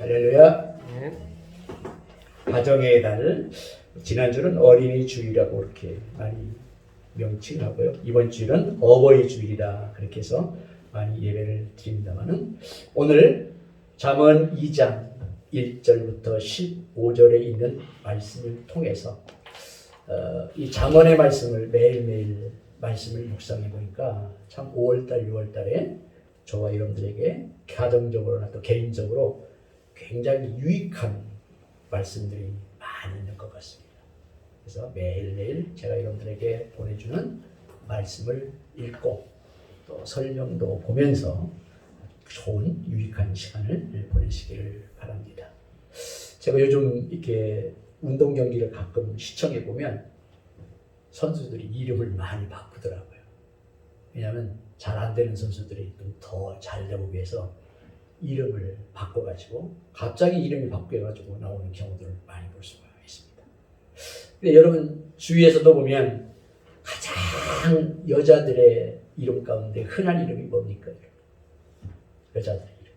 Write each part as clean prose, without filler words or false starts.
할렐루야. 네. 가정의 달. 지난주는 어린이 주일이라고 그렇게 많이 명칭하고요. 이번 주일은 어버이 주일이다 그렇게 해서 많이 예배를 드립니다만은 오늘 잠언 2장 1절부터 15절에 있는 말씀을 통해서 이 잠언의 말씀을 매일매일 말씀을 묵상해 보니까 참 5월달 6월달에 저와 여러분들에게 가정적으로나 또 개인적으로 굉장히 유익한 말씀들이 많이 있는 것 같습니다. 그래서 매일매일 제가 여러분들에게 보내주는 말씀을 읽고 또 설명도 보면서 좋은 유익한 시간을 보내시기를 바랍니다. 제가 요즘 이렇게 운동 경기를 가끔 시청해 보면 선수들이 이름을 많이 바꾸더라고요. 왜냐하면 잘 안 되는 선수들이 좀 더 잘 되고 위해서 이름을 바꿔가지고 갑자기 이름이 바뀌어가지고 나오는 경우들을 많이 볼 수가 있습니다. 근데 여러분 주위에서도 보면 가장 여자들의 이름 가운데 흔한 이름이 뭡니까? 여자들의 이름.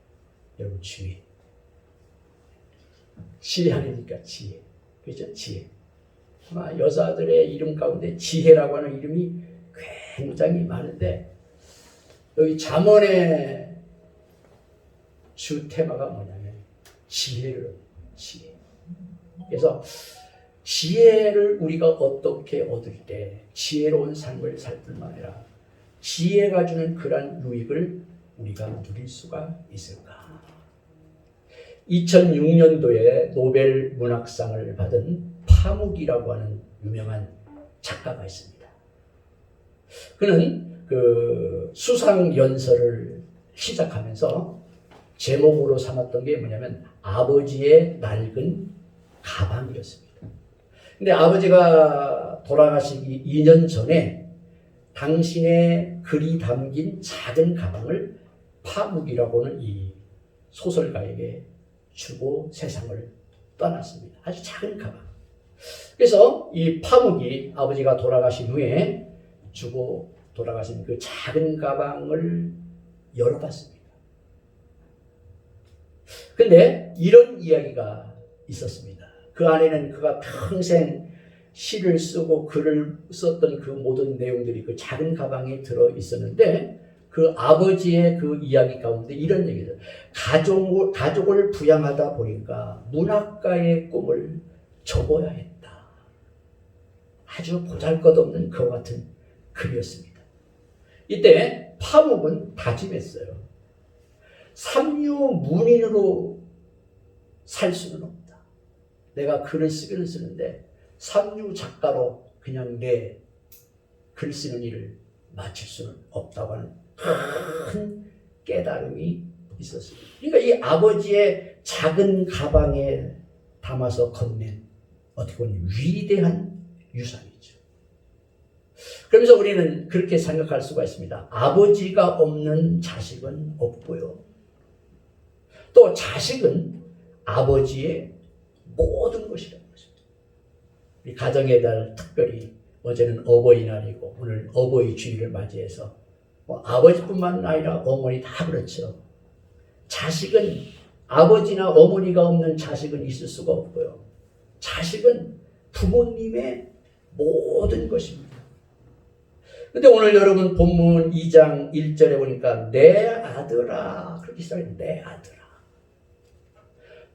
여러분 주위에 지혜 아닙니까? 지혜. 그죠? 지혜. 아마 여자들의 이름 가운데 지혜라고 하는 이름이 굉장히 많은데 여기 잠언의 주 테마가 뭐냐면 지혜를 지혜. 그래서 지혜를 우리가 어떻게 얻을 때 지혜로운 삶을 살 뿐만 아니라 지혜가 주는 그러한 유익을 우리가 누릴 수가 있을까? 2006년도에 노벨 문학상을 받은 파묵이라고 하는 유명한 작가가 있습니다. 그는 그 수상 연설을 시작하면서 제목으로 삼았던 게 뭐냐면 아버지의 낡은 가방이었습니다. 근데 아버지가 돌아가시기 2년 전에 당신의 글이 담긴 작은 가방을 파묵이라고 하는 이 소설가에게 주고 세상을 떠났습니다. 아주 작은 가방. 그래서 이 파묵이 아버지가 돌아가신 후에 주고 돌아가신 그 작은 가방을 열어봤습니다. 근데 이런 이야기가 있었습니다. 그 안에는 그가 평생 시를 쓰고 글을 썼던 그 모든 내용들이 그 작은 가방에 들어 있었는데 그 아버지의 그 이야기 가운데 이런 얘기들. 가족을 부양하다 보니까 문학가의 꿈을 접어야 했다. 아주 보잘것없는 그와 같은 글이었습니다. 이때 파묵은 다짐했어요. 삼류문인으로 살 수는 없다. 내가 글을 쓰기는 쓰는데 삼류 작가로 그냥 내 글 쓰는 일을 마칠 수는 없다고 하는 큰 깨달음이 있었습니다. 그러니까 이 아버지의 작은 가방에 담아서 건넨 어떻게 보면 위대한 유산이죠. 그러면서 우리는 그렇게 생각할 수가 있습니다. 아버지가 없는 자식은 없고요. 또 자식은 아버지의 모든 것이라는 것입니다. 우리 가정의 달 특별히 어제는 어버이날이고 오늘 어버이 주일을 맞이해서 아버지뿐만 아니라 어머니 다 그렇죠. 자식은 아버지나 어머니가 없는 자식은 있을 수가 없고요. 자식은 부모님의 모든 것입니다. 근데 오늘 여러분 본문 2장 1절에 보니까 내 아들아 그렇게 시작해요. 내 아들아.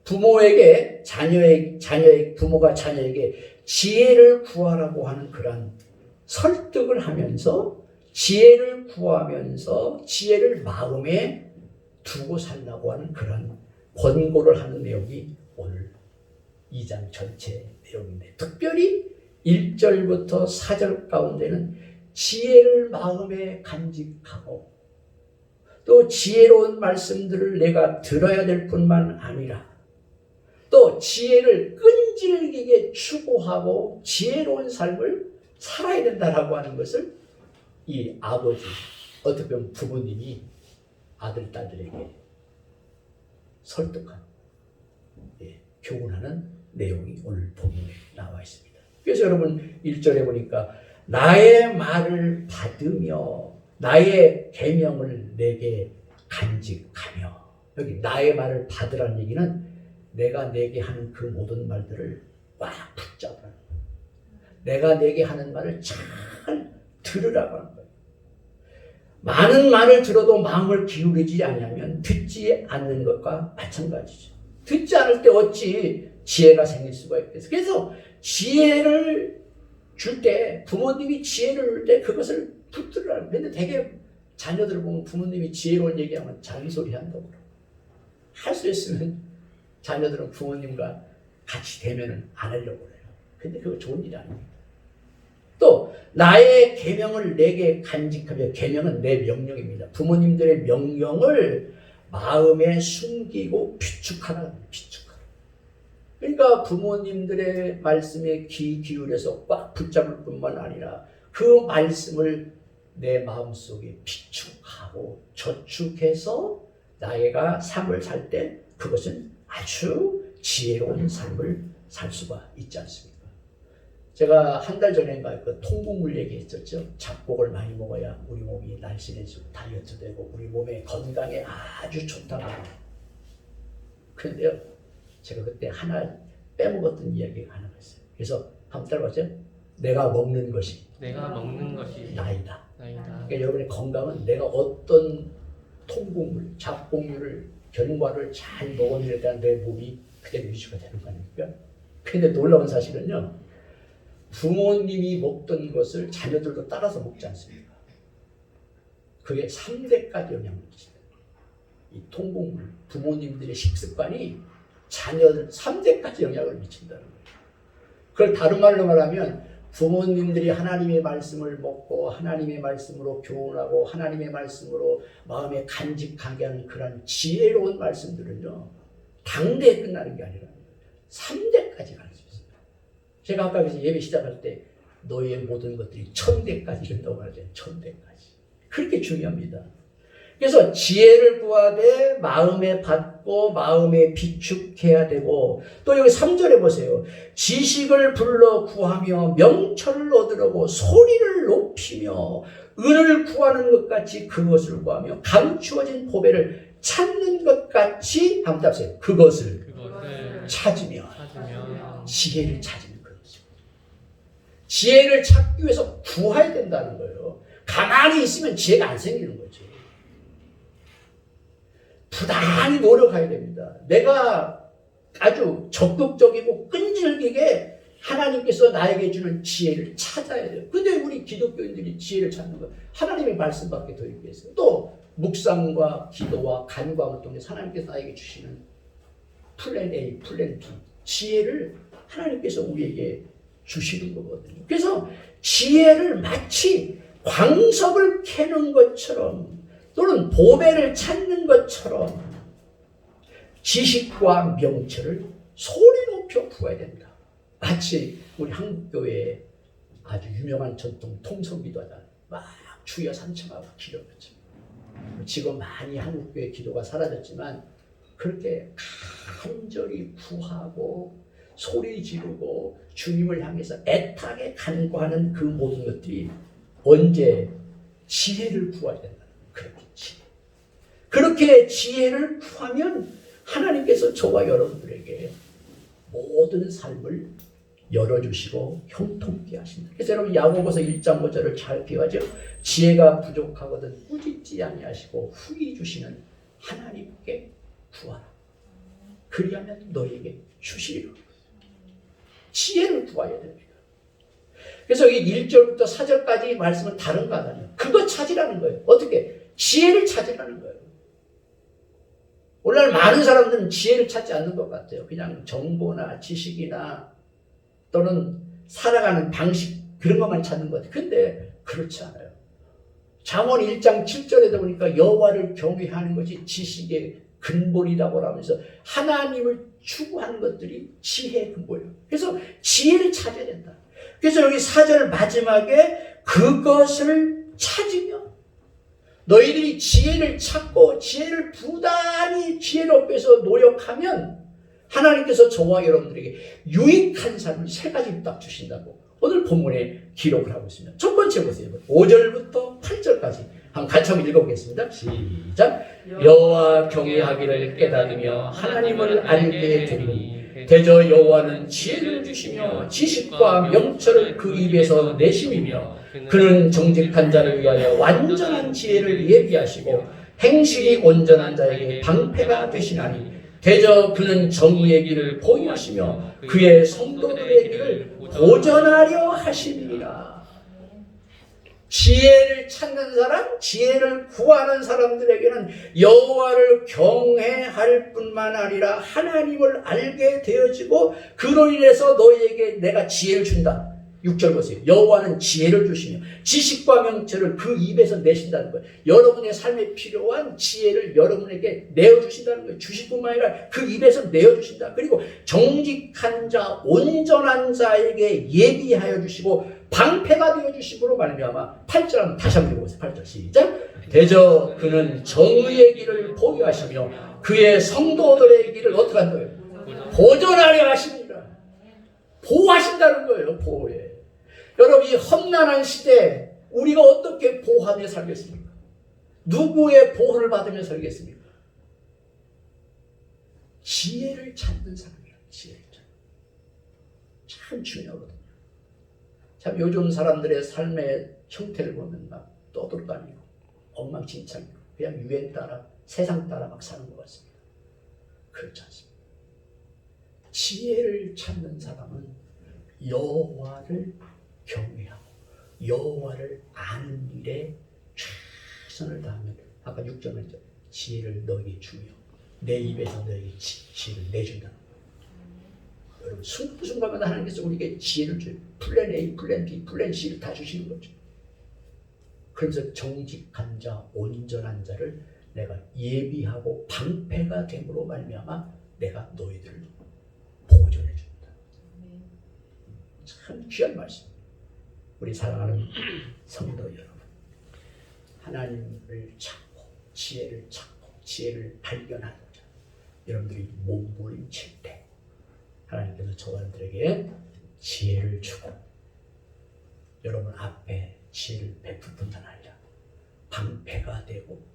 부모에게 부모가 자녀에게 지혜를 구하라고 하는 그런 설득을 하면서 지혜를 구하면서 지혜를 마음에 두고 살라고 하는 그런 권고를 하는 내용이 오늘 2장 전체 내용인데 특별히 1절부터 4절 가운데는 지혜를 마음에 간직하고 또 지혜로운 말씀들을 내가 들어야 될 뿐만 아니라 또 지혜를 끈질기게 추구하고 지혜로운 삶을 살아야 된다라고 하는 것을 이 아버지, 어떻게 보면 부모님이 아들, 딸들에게 설득하고 교훈하는 내용이 오늘 본문에 나와 있습니다. 그래서 여러분 1절에 보니까 나의 말을 받으며 나의 계명을 내게 간직하며 여기 나의 말을 받으라는 얘기는 내가 내게 하는 그 모든 말들을 꽉 붙잡으라는 거예요. 내가 내게 하는 말을 잘 들으라고 하는 거예요. 많은 말을 들어도 마음을 기울이지 않으면 듣지 않는 것과 마찬가지죠. 듣지 않을 때 어찌 지혜가 생길 수가 있겠어요. 그래서 지혜를 줄 때, 부모님이 지혜를 줄 때 그것을 붙들으라는 거예요. 근데 되게 자녀들을 보면 부모님이 지혜로운 얘기하면 잔소리 한다고 그러고, 할 수 있으면 자녀들은 부모님과 같이 되면은 안 하려고 그래요. 근데 그거 좋은 일이 아닙니다. 또 나의 계명을 내게 간직하며, 계명은 내 명령입니다. 부모님들의 명령을 마음에 숨기고 비축하라. 비축하라. 그러니까 부모님들의 말씀에 귀 기울여서 꽉 붙잡을 뿐만 아니라 그 말씀을 내 마음속에 비축하고 저축해서 나의가 삶을 살 때 그것은 아주 지혜로운 삶을 살 수가 있지 않습니까? 제가 한 달 전인가 그 통곡물 얘기했었죠. 잡곡을 많이 먹어야 우리 몸이 날씬해지고 다이어트 되고 우리 몸의 건강에 아주 좋다고. 그런데요, 제가 그때 하나 빼먹었던 이야기가 하나가 있어요. 그래서 한번 따라봤죠. 내가 먹는 것이 나이다. 그러니까 여러분의 건강은 내가 어떤 통곡물, 잡곡물을, 견과를 잘 먹었느냐에 대한 내 몸이 그대로 유지가 되는 거 아닙니까? 그런데 놀라운 사실은요, 부모님이 먹던 것을 자녀들도 따라서 먹지 않습니까? 그게 3대까지 영향을 미친다. 이 통곡물, 부모님들의 식습관이 자녀들 3대까지 영향을 미친다는 거예요. 그걸 다른 말로 말하면 부모님들이 하나님의 말씀을 먹고 하나님의 말씀으로 교훈하고 하나님의 말씀으로 마음에 간직하게 하는 그런 지혜로운 말씀들은요, 당대에 끝나는 게 아니라 3대까지 갈 수 있어요. 제가 아까 그래서 예배 시작할 때 너희의 모든 것들이 1000대까지 이른다고 말하잖아요. 1000대까지. 그렇게 중요합니다. 그래서 지혜를 구하되 마음에 받고 마음에 비축해야 되고, 또 여기 3절에 보세요. 지식을 불러 구하며 명철을 얻으려고 소리를 높이며 은을 구하는 것 같이 그것을 구하며 감추어진 보배를 찾는 것 같이, 한번 답하세요. 그것을 찾으며 지혜를 찾으면 그렇죠. 지혜를 찾기 위해서 구해야 된다는 거예요. 가만히 있으면 지혜가 안 생기는 거죠. 부단히 노력해야 됩니다. 내가 아주 적극적이고 끈질기게 하나님께서 나에게 주는 지혜를 찾아야 돼요. 근데 우리 기독교인들이 지혜를 찾는 건 하나님의 말씀밖에 더 있겠어요. 또 묵상과 기도와 간구함을 통해서 하나님께서 나에게 주시는 플랜 A, 플랜 B, 지혜를 하나님께서 우리에게 주시는 거거든요. 그래서 지혜를 마치 광석을 캐는 것처럼 또는 보배를 찾는 것처럼 지식과 명철을 소리 높여 구해야 된다. 마치 우리 한국교회에 아주 유명한 전통 통성기도하다 막 주여 삼청하고 기도했죠. 지금 많이 한국교회 기도가 사라졌지만 그렇게 간절히 구하고 소리 지르고 주님을 향해서 애타게 간구하는 그 모든 것들이 언제 지혜를 구해야 된다. 그렇게 지혜를 구하면 하나님께서 저와 여러분들에게 모든 삶을 열어주시고 형통케 하신다. 그래서 여러분 야고보서 1장 5절을 잘 기억하죠. 지혜가 부족하거든 꾸짖지 아니하시고 후히 주시는 하나님께 구하라. 그리하면 너에게 주시리라. 지혜를 구해야 됩니다. 그래서 이 1절부터 4절까지 말씀은 다른 거 아니에요. 그거 찾으라는 거예요. 어떻게? 지혜를 찾으라는 거예요. 오늘날 많은 사람들은 지혜를 찾지 않는 것 같아요. 그냥 정보나 지식이나 또는 살아가는 방식 그런 것만 찾는 것 같아요. 근데 그렇지 않아요. 잠언 1장 7절에도 보니까 여호와를 경외하는 것이 지식의 근본이라고 하면서 하나님을 추구하는 것들이 지혜의 근본이에요. 그래서 지혜를 찾아야 된다. 그래서 여기 4절 마지막에 그것을 찾으며 너희들이 지혜를 찾고 지혜를 부단히 지혜를 얻기 위해서 노력하면 하나님께서 저와 여러분들에게 유익한 삶을 3가지를 딱 주신다고 오늘 본문에 기록을 하고 있습니다. 첫 번째 보세요. 5절부터 8절까지 한번 같이 한번 읽어보겠습니다. 시작. 여호와 경외하기를 깨달으며 하나님을 알게 되리니 대저 여호와는 지혜를 주시며 지식과 명철을 그 입에서 내심이며 그는 정직한 자를 위하여 완전한 지혜를 예비하시고 행실이 온전한 자에게 방패가 되시나니 대저 그는 정의의 길을 보유하시며 그의 성도들의 길을 보전하려 하심이니라. 지혜를 찾는 사람, 지혜를 구하는 사람들에게는 여호와를 경외할 뿐만 아니라 하나님을 알게 되어지고 그로 인해서 너희에게 내가 지혜를 준다. 6절 보세요. 여호와는 지혜를 주시며 지식과 명철을 그 입에서 내신다는 거예요. 여러분의 삶에 필요한 지혜를 여러분에게 내어주신다는 거예요. 주실 뿐만 아니라 그 입에서 내어주신다. 그리고 정직한 자, 온전한 자에게 예비하여 주시고 방패가 되어주심으로 말미암아 8절 한번 다시 한번 읽어보세요. 8절 시작. 대저 그는 정의의 길을 보유하시며 그의 성도들의 길을 어떻게 한 거예요? 보존하려 하십니다. 보호하신다는 거예요. 보호해. 여러분 이 험난한 시대에 우리가 어떻게 보호하며 살겠습니까? 누구의 보호를 받으며 살겠습니까? 지혜를 찾는 사람이에요. 지혜를 찾는. 참 중요하거든요. 참 요즘 사람들의 삶의 형태를 보면 막 떠돌다니고 엉망진창이고 그냥 유행 따라 세상 따라 막 사는 것 같습니다. 그렇지 않습니다. 지혜를 찾는 사람은 여호와를 경외하고 여호와를 아는 일에 최선을 다하면 아까 6절 말했죠. 지혜를 너에게 주며 내 입에서 너에게 지혜를 내준다. 여러분 순간마다 하나님께서 우리에게 지혜를 줘요. 플랜 A, 플랜 B, 플랜 C를 다 주시는 거죠. 그래서 정직한 자, 온전한 자를 내가 예비하고 방패가 됨으로 말미암아 내가 너희들을 보존해 준다. 참 귀한 말씀. 우리 사랑하는 성도 여러분, 하나님을 찾고 지혜를 찾고 지혜를 발견하고자 여러분들이 몸부림칠 때 하나님께서 저들에게 지혜를 주고 여러분 앞에 지혜를 베풀 뿐만 아니라 방패가 되고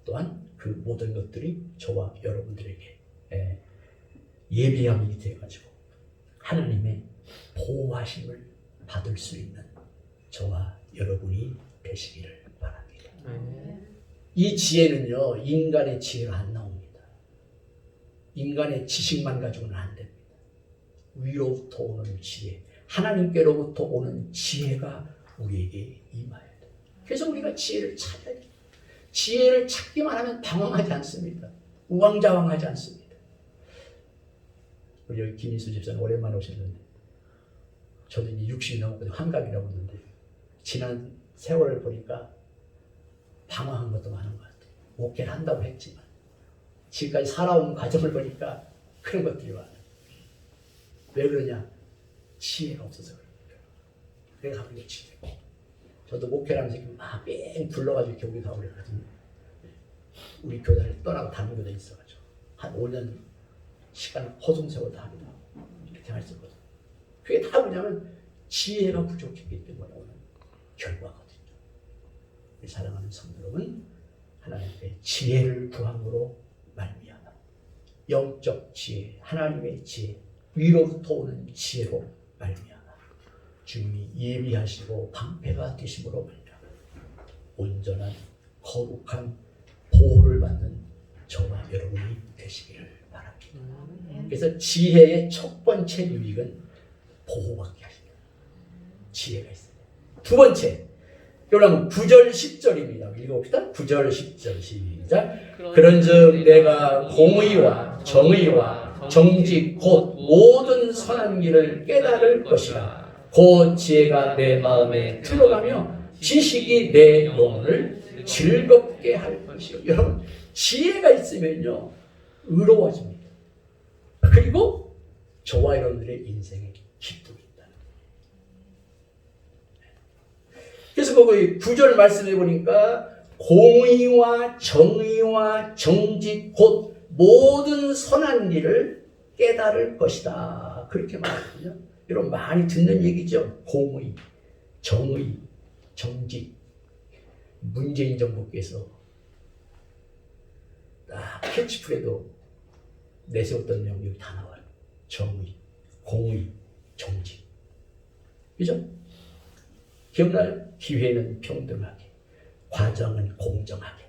또한 그 모든 것들이 저와 여러분들에게 예비함이 되어가지고 하나님의 보호하심을 받을 수 있는 저와 여러분이 되시기를 바랍니다. 이 지혜는요 인간의 지혜가 안 나옵니다. 인간의 지식만 가지고는 안 됩니다. 위로부터 오는 지혜, 하나님께로부터 오는 지혜가 우리에게 임하여야 돼요. 그래서 우리가 지혜를 찾아야 돼요. 지혜를 찾기만 하면 방황하지 않습니다. 우왕좌왕하지 않습니다. 우리 여기 김인수 집사님 오랜만에 오셨는데 저도 이제 60이 넘었거든요. 환갑이라고 했는데 지난 세월을 보니까 방황한 것도 많은 것 같아요. 목회를 한다고 했지만 지금까지 살아온 과정을 보니까 그런 것들이 많아요. 왜 그러냐? 지혜가 없어서 그래요. 내가 가는 게 지혜. 저도 목회를 하면서 뺑 불러가지고 교회 가고 그랬거든요. 우리 교단을 떠나고 다른 교단에 있어가지고 한 5년 시간을 허송세월도 합니다. 이렇게 했었거든요. 그게 다 뭐냐면 지혜가 부족했기 때문에 오는 결과거든요. 우리 사랑하는 성도 여러분, 하나님의 지혜를 구함으로 말미암아 영적 지혜, 하나님의 지혜, 위로부터 오는 지혜로 말미암아 주님이 예비하시고 방패가 되심으로 말미암아 온전한 거룩한 보호를 받는 저와 여러분이 되시기를 바랍니다. 그래서 지혜의 첫 번째 유익은 보호받게 하십니다. 지혜가 있어요. 두 번째, 여러분 9절 10절입니다. 읽어봅시다. 9절 10절 시작. 그런즉 내가 공의와 정의와 정직 곧 모든 선한 길을 깨달을 것이라. 곧 지혜가 내 마음에 들어가며 지식이 내 영혼을 즐겁게 할 것이요. 여러분 지혜가 있으면요 의로워집니다. 그리고 저와 여러분들의 인생에 기쁨이 있다. 그래서 거기 9절 말씀해 보니까 공의와 정의와 정직 곧 모든 선한 일을 깨달을 것이다. 그렇게 말하거든요. 여러분 많이 듣는 얘기죠. 공의, 정의, 정직. 문재인 정부께서 캐치프레이드 내세웠던 내용이 다 나와요. 정의, 공의, 정직. 그죠? 기억나요? 기회는 평등하게, 과정은 공정하게,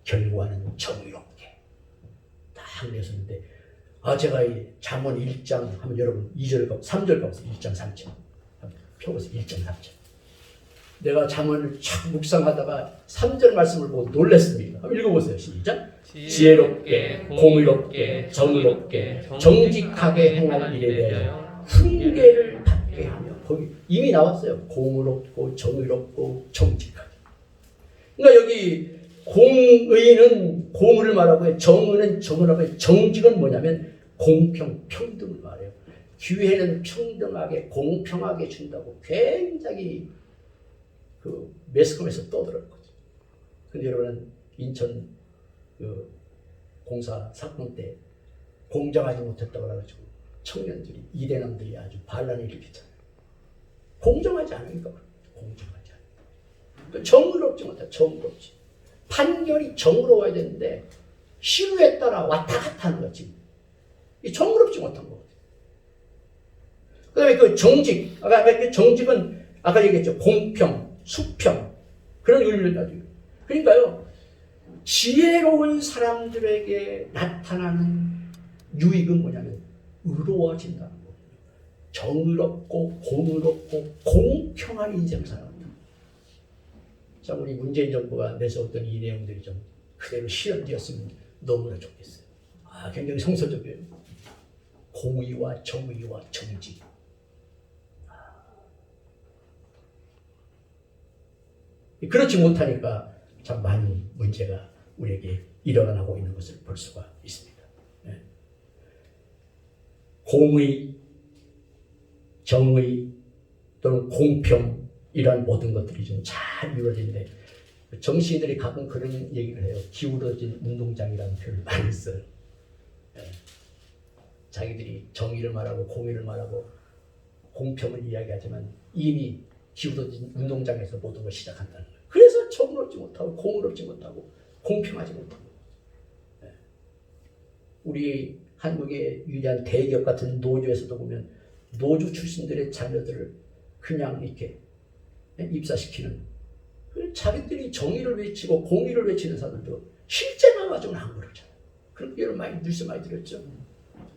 결과는 정의롭게. 딱 내세웠는데, 제가 이 잠언 1장 하면 여러분 2절 가고 3절 가보세요. 1장 3절. 펴보세요. 1장 3절. 내가 잠언을 촥 묵상하다가 3절 말씀을 보고 놀랐습니다. 한번 읽어보세요. 시작. 지혜롭게, 공의롭게, 정의롭게, 정직하게 행할 일에 대하여 훈계를 받게 하며. 거기 이미 나왔어요. 공의롭고, 정의롭고, 정직하게. 그러니까 여기 공의는 공의를 말하고 해요. 정의는 정의라고 해요. 정직은 뭐냐면 공평, 평등을 말해요. 기회는 평등하게, 공평하게 준다고 굉장히 그 매스컴에서 떠들었거든요. 근데 여러분 인천 그 공사 사건 때 공정하지 못했다고 해가지고 청년들이 이대남들이 아주 반란을 일으켰잖아요. 공정하지 않으니까 공정하지 않으니까 정의롭지 못해. 정의롭지. 판결이 정의로워야 되는데 시류에 따라 왔다 갔다 하는 거지. 이 정의롭지 못한 거거든요. 그 다음에 그 정직, 아까 그 정직은 아까 얘기했죠. 공평, 수평 그런 의미를 가지고. 그러니까요. 지혜로운 사람들에게 나타나는 유익은 뭐냐면 의로워진다는 거예요. 정의롭고 공의롭고 공평한 인생 살아간다. 자, 우리 문재인 정부가 내세웠던 이 내용들이 좀 그대로 실현되었으면 너무나 좋겠어요. 굉장히 성서적이에요. 공의와 정의와 정직. 그렇지 못하니까 참 많은 문제가 우리에게 일어나고 있는 것을 볼 수가 있습니다. 공의, 정의 또는 공평 이런 모든 것들이 좀 잘 이루어지는데 정치인들이 가끔 그런 얘기를 해요. 기울어진 운동장이라는 표현을 많이 써요. 자기들이 정의를 말하고 공의를 말하고 공평을 이야기하지만 이미 기울어진 운동장에서 모든 걸 시작한다는 거예요. 그래서 정의롭지 못하고 공의롭지 못하고 공평하지 못하고. 우리 한국의 위대한 대기업 같은 노조에서도 보면 노조 출신들의 자녀들을 그냥 이렇게 입사시키는, 자기들이 정의를 외치고 공의를 외치는 사람들도 실제 나와가지고는 안 그러잖아요. 그런 게 많이 뉴스 많이 들었죠.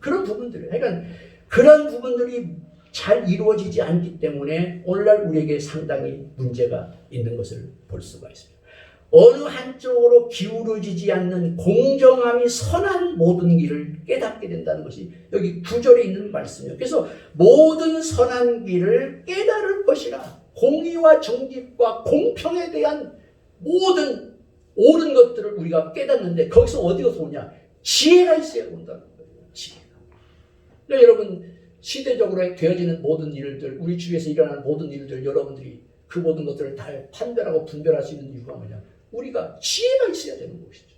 그런 부분들, 그러니까 그런 부분들이 잘 이루어지지 않기 때문에 오늘날 우리에게 상당히 문제가 있는 것을 볼 수가 있습니다. 어느 한쪽으로 기울어지지 않는 공정함이 선한 모든 길을 깨닫게 된다는 것이 여기 9절에 있는 말씀이에요. 그래서 모든 선한 길을 깨달을 것이라. 공의와 정직과 공평에 대한 모든 옳은 것들을 우리가 깨닫는데 거기서 어디서 오냐? 지혜가 있어야 온다는 거예요. 지혜가. 그러니까 여러분 시대적으로 되어지는 모든 일들, 우리 주위에서 일어나는 모든 일들, 여러분들이 그 모든 것들을 다 판별하고 분별할 수 있는 이유가 뭐냐? 우리가 지혜가 있어야 되는 것이죠.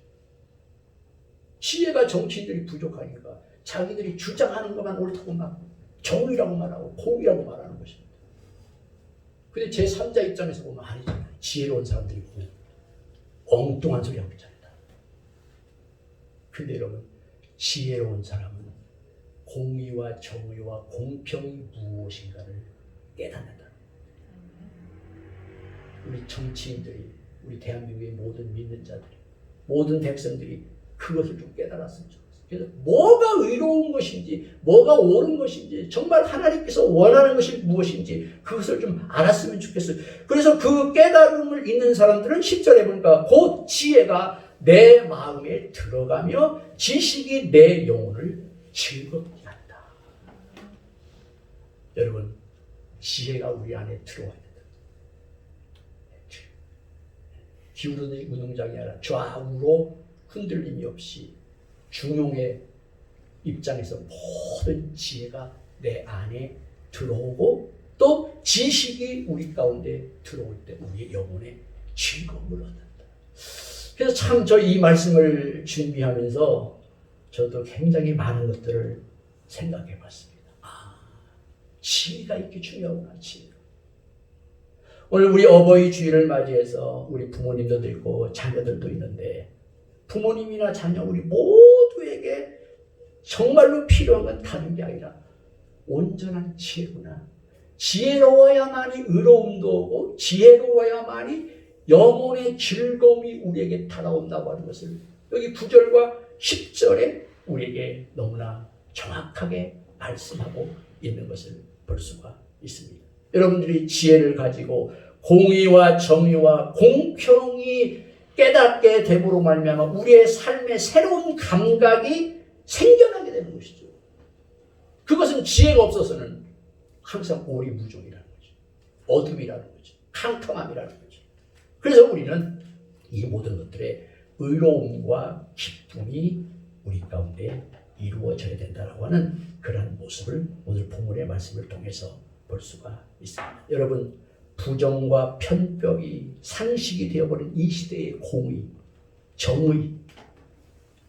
지혜가 정치인들이 부족하니까 자기들이 주장하는 것만 옳다고 막 정의라고 말하고 공의라고 말하는 것입니다. 근데 제3자 입장에서 보면 아니잖아요. 지혜로운 사람들이 보면 엉뚱한 소리 하고 있잖아요. 근데 여러분 지혜로운 사람은 공의와 정의와 공평이 무엇인가를 깨닫는다. 우리 정치인들이, 우리 대한민국의 모든 믿는 자들이, 모든 백성들이 그것을 좀 깨달았으면 좋겠어요. 그래서 뭐가 의로운 것인지, 뭐가 옳은 것인지, 정말 하나님께서 원하는 것이 무엇인지 그것을 좀 알았으면 좋겠어요. 그래서 그 깨달음을 있는 사람들은 10절에 보니까 곧 지혜가 내 마음에 들어가며 지식이 내 영혼을 즐겁게 한다. 여러분, 지혜가 우리 안에 들어와야 된다. 기울어진 운동장이 아니라 좌우로 흔들림이 없이 중용의 입장에서 모든 지혜가 내 안에 들어오고 또 지식이 우리 가운데 들어올 때 우리의 영혼에 즐거움을 얻는다. 그래서 참 저 이 말씀을 준비하면서 저도 굉장히 많은 것들을 생각해 봤습니다. 지혜가 이렇게 중요하구나. 지혜가. 오늘 우리 어버이 주일을 맞이해서 우리 부모님들도 있고 자녀들도 있는데 부모님이나 자녀 우리 모두에게 정말로 필요한 건 다른 게 아니라 온전한 지혜구나. 지혜로워야만이 의로움도 오고 지혜로워야만이 영혼의 즐거움이 우리에게 다가온다고 하는 것을 여기 9절과 10절에 우리에게 너무나 정확하게 말씀하고 있는 것을 볼 수가 있습니다. 여러분들이 지혜를 가지고 공의와 정의와 공평이 깨닫게 됨으로 말미암아 우리의 삶에 새로운 감각이 생겨나게 되는 것이죠. 그것은 지혜가 없어서는 항상 오리무중이라는 거죠. 어둠이라는 거죠. 캄캄함이라는 거죠. 그래서 우리는 이 모든 것들의 의로움과 기쁨이 우리 가운데 이루어져야 된다라고 하는 그러한 모습을 오늘 본문의 말씀을 통해서 볼 수가 있습니다. 여러분, 부정과 편벽이 상식이 되어버린 이 시대의 공의, 정의,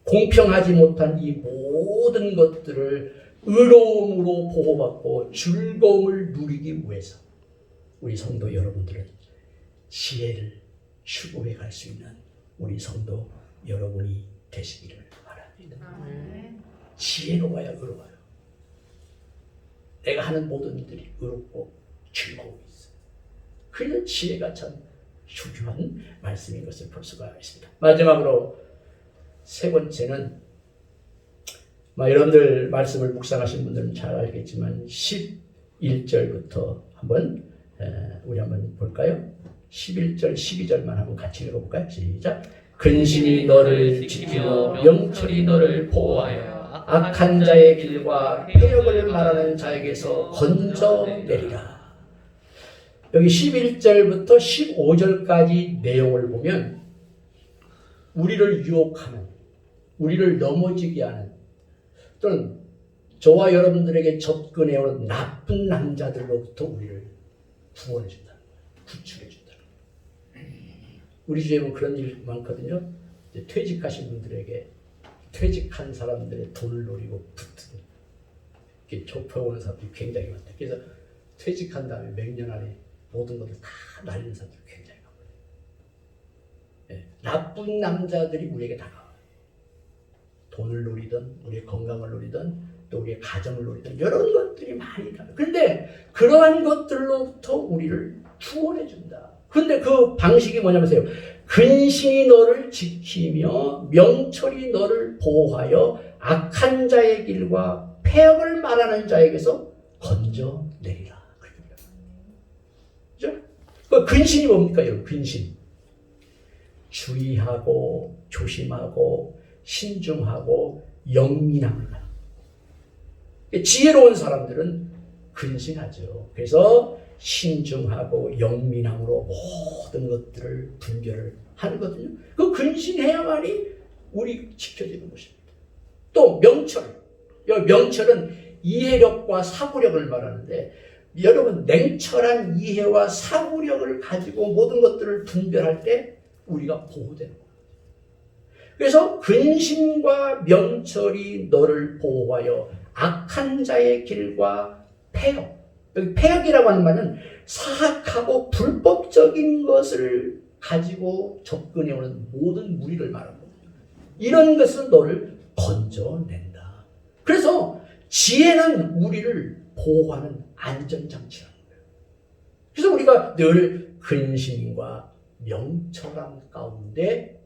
공평하지 못한 이 모든 것들을 의로움으로 보호받고 즐거움을 누리기 위해서 우리 성도 여러분들은 지혜를 추구해 갈 수 있는 우리 성도 여러분이 되시기를 바랍니다. 지혜로워야 의로워요. 내가 하는 모든 일들이 의롭고 즐거움이 있어요. 그래서 지혜가 참 중요한 말씀인 것을 볼 수가 있습니다. 마지막으로 세 번째는 여러분들 말씀을 묵상하신 분들은 잘 알겠지만 11절부터 한번 우리 한번 볼까요? 11절, 12절만 한번 같이 읽어볼까요? 시작. 근신이 너를 지키며 명철이 너를 보호하여 악한 자의 길과 폐역을 말하는 자에게서 건져내리라. 여기 11절부터 15절까지 내용을 보면 우리를 유혹하는, 우리를 넘어지게 하는 또는 저와 여러분들에게 접근해오는 나쁜 남자들로부터 우리를 구원해준다는 거예요. 구출해준다는 거예요. 우리 주위에 보면 그런 일 많거든요. 이제 퇴직하신 분들에게 퇴직한 사람들의 돈을 노리고 붙은 이렇게 좁혀오는 사람들이 굉장히 많다. 그래서 퇴직한 다음에 몇 년 안에 모든 것을 다 날리는 사람들이 굉장히 많거든요. 네. 나쁜 남자들이 우리에게 다가와요. 돈을 노리든 우리의 건강을 노리든 또 우리의 가정을 노리든 이런 것들이 많이 있다. 그런데 그러한 것들로부터 우리를 구원해 준다. 그런데 그 방식이 뭐냐면요. 근신이 너를 지키며 명철이 너를 보호하여 악한 자의 길과 폐역을 말하는 자에게서 건져내리라. 그죠? 그 근신이 뭡니까, 여러분? 근신. 주의하고 조심하고 신중하고 영민합니다. 지혜로운 사람들은 근신하죠. 그래서 신중하고 영민함으로 모든 것들을 분별을 하거든요. 그 근신해야만이 우리 지켜지는 것입니다. 또 명철. 명철은 이해력과 사고력을 말하는데 여러분 냉철한 이해와 사고력을 가지고 모든 것들을 분별할 때 우리가 보호되는 거예요. 그래서 근신과 명철이 너를 보호하여 악한 자의 길과 폐역. 여기 폐역이라고 하는 말은 사악하고 불법적인 것을 가지고 접근해오는 모든 무리를 말하는 거거든요. 이런 것은 너를 건져낸다. 그래서 지혜는 우리를 보호하는 안전장치라는 거예요. 그래서 우리가 늘 근신과 명철함 가운데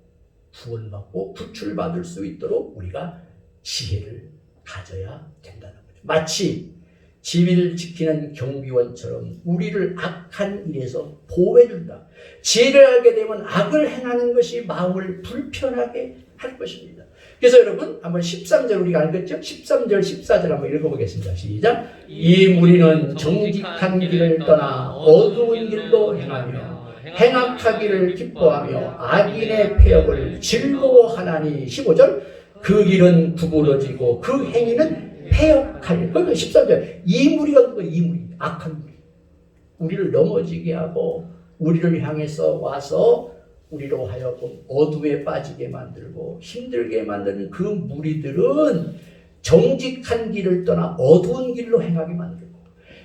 구원받고 구출받을 수 있도록 우리가 지혜를 가져야 된다는 거죠. 마치 집을 지키는 경비원처럼 우리를 악한 일에서 보호해준다. 지혜를 알게 되면 악을 행하는 것이 마음을 불편하게 할 것입니다. 그래서 여러분 한번 13절 우리가 알겠죠? 13절 14절 한번 읽어보겠습니다. 시작. 이 무리는 정직한 길을 떠나 어두운 길로 행하며 행악하기를 기뻐하며 악인의 폐역을 즐거워하나니. 15절. 그 길은 구부러지고 그 행위는 폐역하리. 그러니까 13절. 이 무리가 누구? 이 무리. 악한 무리. 우리를 넘어지게 하고 우리를 향해서 와서 우리로 하여금 어두에 빠지게 만들고 힘들게 만드는 그 무리들은 정직한 길을 떠나 어두운 길로 행하게 만들고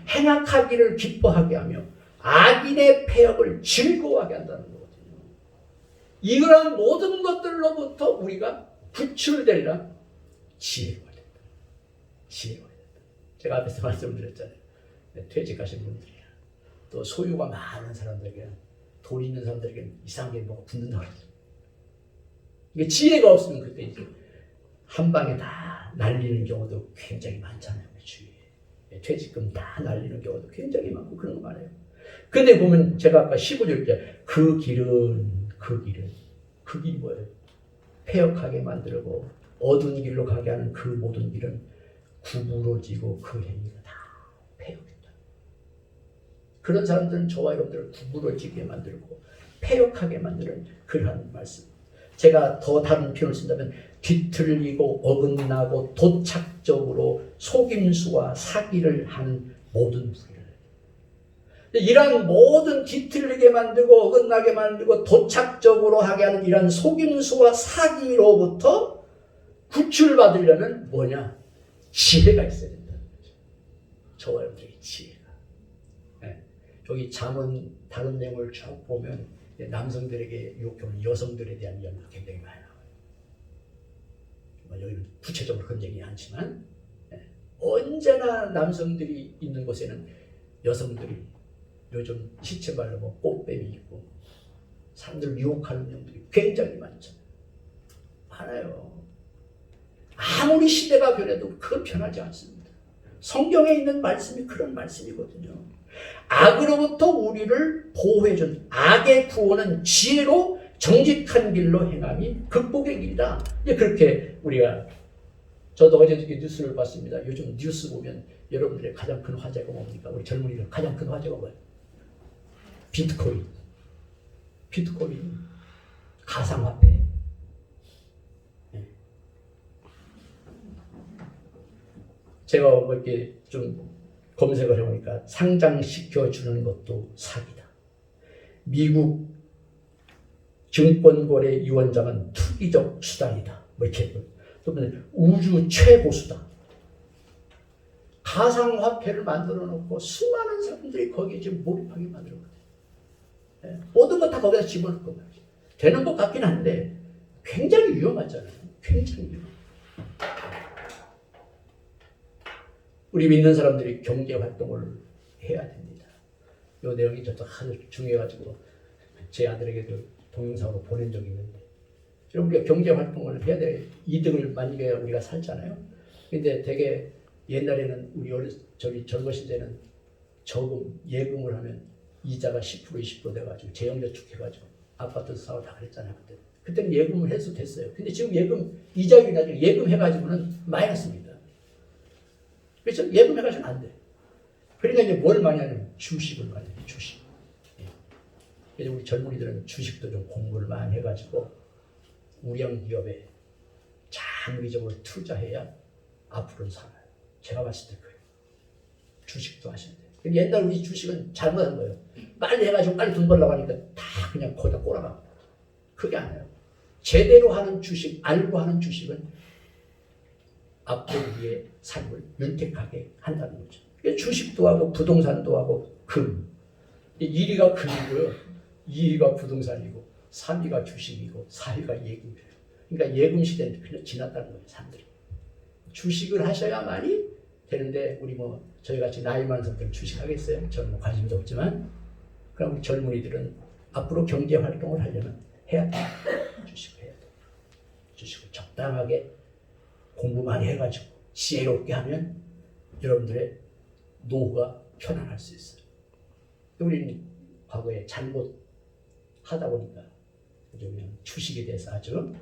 행악하기를 기뻐하게 하며 악인의 폐역을 즐거워하게 한다는 거거든요. 이러한 모든 것들로부터 우리가 구출되리라 지혜가 된다. 지혜가 된다. 제가 앞에서 말씀드렸잖아요. 퇴직하신 분들이야. 또 소유가 많은 사람들에게, 돈 있는 사람들에게 이상하게 뭐가 붙는다고 그러죠. 이게 지혜가 없으면 그때 이제 한 방에 다 날리는 경우도 굉장히 많잖아요. 주위에. 퇴직금 다 날리는 경우도 굉장히 많고 그런 거 많아요. 근데 보면 제가 아까 15절 때 그 길이 뭐예요? 폐역하게 만들고 어두운 길로 가게 하는 그 모든 길은 구부러지고 그 행위가 다 폐역이다. 그런 사람들은 저와 여러분들을 구부러지게 만들고 폐역하게 만드는 그러한 말씀. 제가 더 다른 표현을 쓴다면 뒤틀리고 어긋나고 도착적으로 속임수와 사기를 하는 모든 무리를. 이러한 모든 뒤틀리게 만들고 어긋나게 만들고 도착적으로 하게 하는 이러한 속임수와 사기로부터 구출받으려면 뭐냐? 지혜가 있어야 된다는 거죠. 저와 여러분들의 지혜가. 네. 여기 잠언 다른 내용을 쭉 보면 남성들에게 유혹하는 여성들에 대한 이야기가 굉장히 많이 나와요. 여기는 구체적으로 그런 얘기는 않지만 언제나 남성들이 있는 곳에는 여성들이 요즘 시체 말로 뭐 꽃뱀이 있고 사람들을 유혹하는 내용들이 굉장히 많잖아요. 많아요. 아무리 시대가 변해도 그건 변하지 않습니다. 성경에 있는 말씀이 그런 말씀이거든요. 악으로부터 우리를 보호해준 악의 구원은 지혜로 정직한 길로 행함이 극복의 길이다. 그렇게 우리가, 저도 어제 뉴스를 봤습니다. 요즘 뉴스 보면 여러분들의 가장 큰 화제가 뭡니까? 우리 젊은이들 가장 큰 화제가 뭐예요? 비트코인, 가상화폐. 제가 뭐 이렇게 좀 검색을 해보니까 상장시켜주는 것도 사기다. 미국 증권거래 위원장은 투기적 수단이다. 뭐 이렇게 또 우주 최고수다. 가상화폐를 만들어 놓고 수많은 사람들이 거기에 지금 몰입하게 만들었거든요. 모든 것 다 거기다 집어넣을 겁니다. 되는 것 같긴 한데 굉장히 위험하잖아요. 굉장히 위험해요. 우리 믿는 사람들이 경제 활동을 해야 됩니다. 이 내용이 저도 아주 중요해가지고 제 아들에게도 동영상으로 보낸 적이 있는데, 우리가 경제 활동을 해야 돼. 이득을 만들어야 우리가 살잖아요. 근데 되게 옛날에는 저기 젊으신 때는 저금, 예금을 하면 이자가 10% 20% 돼가지고 재형저축해가지고 아파트 사고 다 그랬잖아요. 그때는 예금을 해서 됐어요. 근데 지금 예금, 이자율이 나중에 예금해가지고는 마이너스입니다. 그래서 예금해가지고는 안 돼. 그러니까 이제 뭘 많이 하냐면 주식을 많이 해요. 주식. 그래서 우리 젊은이들은 주식도 좀 공부를 많이 해가지고 우량 기업에 장기적으로 투자해야 앞으로는 살아요. 제가 봤을 때 그래요. 주식도 하셔야 돼요. 옛날 우리 주식은 잘못한 거예요. 빨리 해가지고 빨리 돈 벌려고 하니까 다 그냥 거기다 꼬라가고. 그게 아니에요. 제대로 하는 주식, 알고 하는 주식은 앞으로 우리의 삶을 윤택하게 한다는 거죠. 주식도 하고 부동산도 하고 금. 1위가 금이고요. 2위가 부동산이고 3위가 주식이고 4위가 예금이에요. 그러니까 예금 시대는 그냥 지났다는 거예요. 사람들이. 주식을 하셔야만이 되는데 우리 뭐 저희같이 나이 많은 사람들은 주식하겠어요? 저는 뭐 관심도 없지만, 그럼 우리 젊은이들은 앞으로 경제 활동을 하려면 해야 돼요. 주식을 해야 돼요. 주식을 적당하게 공부 많이 해가지고 지혜롭게 하면 여러분들의 노후가 편안할 수 있어요. 우리는 과거에 잘못하다 보니까 그냥 주식에 대해서 아주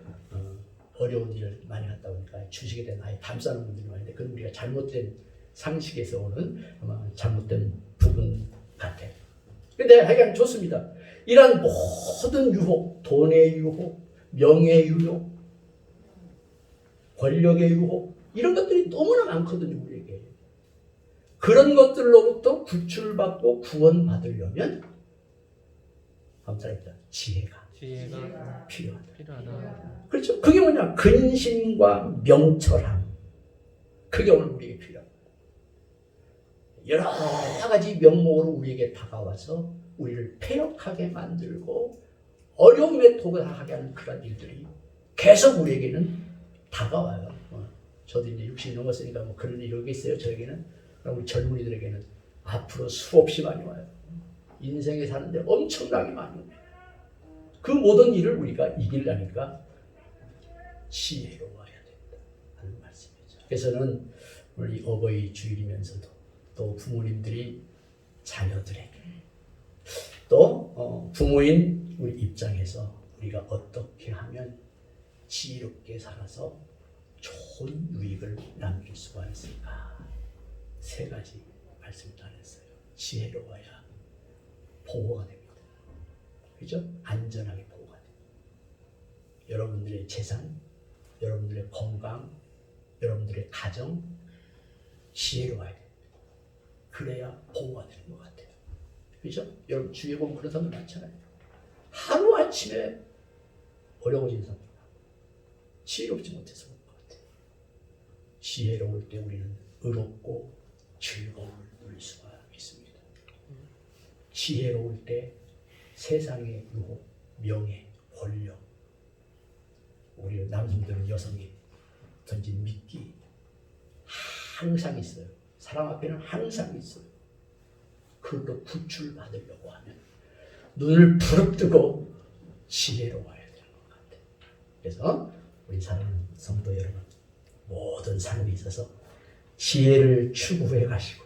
어려운 일을 많이 하다 보니까 주식에 대한 아예 감싸는 분들이 많은데, 그건 우리가 잘못된 상식에서 오는 아마 잘못된 부분 같아요. 근데 하여간 좋습니다. 이런 모든 유혹, 돈의 유혹, 명예의 유혹, 권력의 유혹, 이런 것들이 너무나 많거든요, 우리에게. 그런 것들로부터 구출받고 구원받으려면 감사합니다. 지혜가 필요하다. 그렇죠. 그게 뭐냐? 근심과 명철함. 그게 오늘 우리에게 필요합니다. 여러 가지 명목으로 우리에게 다가와서 우리를 패역하게 만들고 어려움에 도달하게 하는 그런 일들이 계속 우리에게는 다가와요. 저도 이제 60이 넘었으니까 뭐 그런 일이 여기 있어요. 저에게는. 우리 젊은이들에게는 앞으로 수없이 많이 와요. 인생에 사는데 엄청나게 많이 와요. 그 모든 일을 우리가 이기려니까 지혜로워야 된다 하는 말씀이죠. 그래서는 우리 어버이 주일이면서도 또 부모님들이 자녀들에게 또 부모인 우리 입장에서 우리가 어떻게 하면 지혜롭게 살아서 좋은 유익을 남길 수가 있을까? 세 가지 말씀을 드렸어요. 지혜로워야 보호가 됩니다. 그죠? 안전하게 보호가 됩니다. 여러분들의 재산, 여러분들의 건강, 여러분들의 가정 지혜로워야 됩니다. 그래야 보호가 되는 것 같아요. 그죠? 여러분 주위에 보면 그런 사람들 많잖아요. 하루아침에 어려워진 사람들. 지혜롭지 못해서 그런 것 같아요. 지혜로울 때 우리는 의롭고 즐거움을 누릴 수가 있습니다. 지혜로울 때 세상의 유혹, 명예, 권력, 우리 남성들은 여성이 던진 미끼 항상 있어요. 사람 앞에는 항상 있어요. 그걸로 구출받으려고 하면 눈을 부릅뜨고 지혜로워야 되는 것 같아요. 그래서 우리 사랑하는 성도 여러분, 모든 삶에 있어서 지혜를 추구해 가시고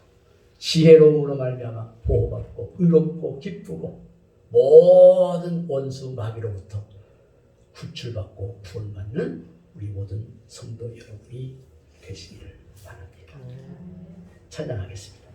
지혜로움으로 말미암아 보호받고 의롭고 기쁘고 모든 원수 마귀로부터 구출받고 구원받는 우리 모든 성도 여러분이 되시기를 바랍니다. 찬양하겠습니다.